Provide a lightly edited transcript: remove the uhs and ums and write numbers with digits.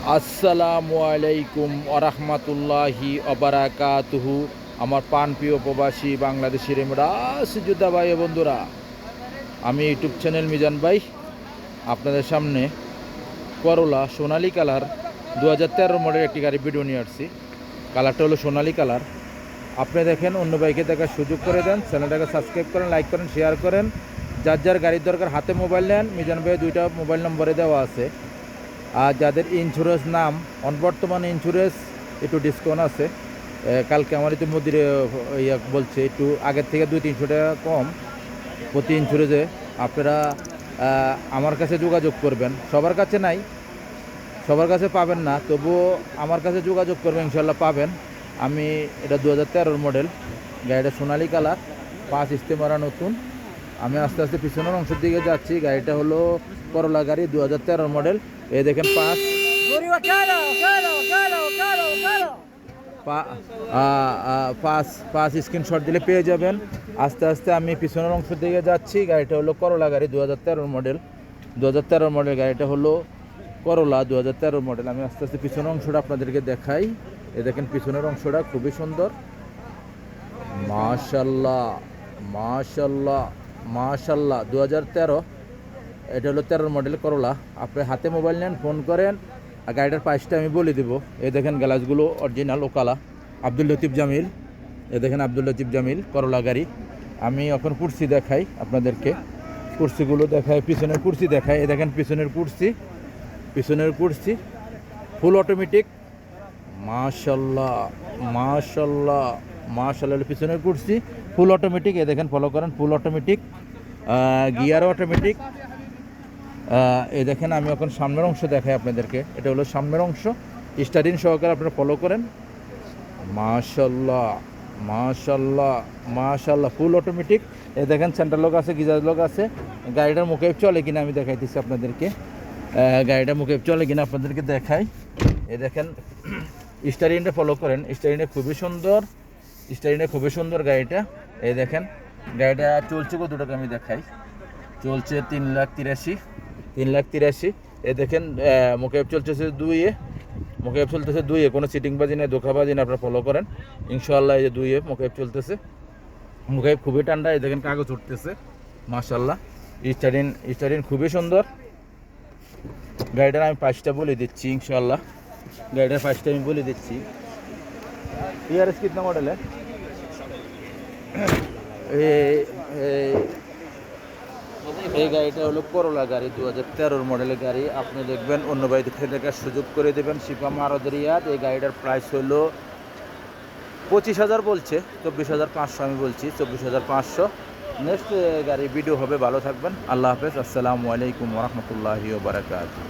আসসালামু আলাইকুম আরহামাতুল্লাহি অবারাকাতুহু। আমার প্রাণপ্রিয় প্রবাসী বাংলাদেশি রেমরাস যোদ্ধা ভাই ও বন্ধুরা, আমি ইউটিউব চ্যানেল মিজান ভাই আপনাদের সামনে করলা সোনালি কালার 2013 মডেল একটি গাড়ি ভিডিও নিয়ে আসছি। কালারটা হলো সোনালি কালার। আপনি দেখেন, অন্য বাইকে দেখার সুযোগ করে দেন, চ্যানেলটাকে সাবস্ক্রাইব করেন, লাইক করেন, শেয়ার করেন। যার যার গাড়ির দরকার হাতে মোবাইল নেন, মিজান ভাই 2টা মোবাইল নম্বরে দেওয়া আছে। আর যাদের ইন্স্যুরেন্স নাম বর্তমানে ইন্স্যুরেন্স একটু ডিসকাউন্ট আছে। কালকে আমার ইতিমধ্যে বলছে একটু আগের থেকে 200-300 টাকা কম প্রতি ইন্স্যুরেন্সে। আপনারা আমার কাছে যোগাযোগ করবেন। সবার কাছে নাই, সবার কাছে পাবেন না, তবুও আমার কাছে যোগাযোগ করবেন, ইনশাল্লাহ পাবেন। আমি এটা 2013 মডেল, গাড়িটা সোনালি কালার, 5 ইস্তেমারা নতুন। আমি আস্তে আস্তে পিছনের অংশের দিকে যাচ্ছি। গাড়িটা হলো করলা গাড়ি 2013 মডেল। এই দেখেন পাঁচ স্ক্রিনশট দিলে পেয়ে যাবেন। আস্তে আস্তে আমি পিছনের অংশের দিকে যাচ্ছি। গাড়িটা হলো করলা গাড়ি 2013 মডেল। 2013 মডেল গাড়িটা হলো করলা 2013 মডেল। আমি আস্তে আস্তে পিছনের অংশটা আপনাদেরকে দেখাই। এই দেখেন পিছনের অংশটা খুবই সুন্দর। মাশাল্লাহ মাশাল্লাহ মাশাল্লাহ। 2013, এটা হলো 13 মডেল করলা। আপনি হাতে মোবাইল নেন, ফোন করেন, আর গাড়িটার প্রাইসটা আমি বলে দেবো। এই দেখেন গ্লাসগুলো অরিজিনাল ওকালা, আব্দুল লতিফ জামিল। এই দেখেন আব্দুল লতিফ জামিল করলা গাড়ি। আমি এখন কুর্সি দেখাই আপনাদেরকে, কুর্সিগুলো দেখাই, পিছনের কুর্সি দেখাই। এই দেখেন পিছনের কুর্সি ফুল অটোমেটিক। মাশাল্লাহ মাশাল্লাহ মাশাল্লাহ। পিছনের কুর্সি ফুল অটোমেটিক। এই দেখেন, ফলো করেন, ফুল অটোমেটিক, গিয়ার অটোমেটিক। এই দেখেন আমি এখন সামনের অংশ দেখাই আপনাদেরকে। এটা হলো সামনের অংশ, স্টারিং সহকারে আপনারা ফলো করেন। মাশাল্লাহ মাশাল্লাহ মাশাল্লাহ, ফুল অটোমেটিক। এই দেখেন সেন্টার লক আছে, গিজার লক আছে। গাড়িটার মুখে চলে কিনা আমি দেখাইতেছি আপনাদেরকে। গাড়িটা মুখে চলে কিনা আপনাদেরকে দেখাই। এই দেখেন স্টারিংটা ফলো করেন, স্টারিংটা খুবই সুন্দর গাড়িটা। এই দেখেন গাড়িটা চলছে কত টাকা আমি দেখাই। চলছে 3,83,000। এ দেখেন মুকেব চলতেছে 2-এ, কোনো সিটিংবাজি নেই, ধোকাবাজি নেই। আপনারা ফলো করেন, ইনশাআল্লাহ। এই যে 2-এ মুকেব চলতেছে, মুকেব খুবই ঠান্ডা। এই দেখেন কাগজ উঠতেছে, মাশাআল্লাহ। স্টারিং খুবই সুন্দর। গাড়িটার আমি প্রাইসটা বলে দিচ্ছি, ইনশাআল্লাহ। গাড়িটার প্রাইসটা আমি বলে দিচ্ছি। ইয়ারএস কিতনা মডেল है? এই গাড়িটা হলো করলা গাড়ি 2013 মডেলের গাড়ি। আপনি দেখবেন, অন্য বাড়ি থেকে দেখার সুযোগ করে দেবেন। শিপা মারদরিয়াত। এই গাড়িটার প্রাইস হলো 25,000 বলছে, 24,500 আমি বলছি, 24,500। নেক্সট গাড়ি ভিডিও হবে। ভালো থাকবেন, আল্লাহ হাফেজ, আসসালামু আলাইকুম ওয়া রাহমাতুল্লাহি ওয়া বারাকাতুহু।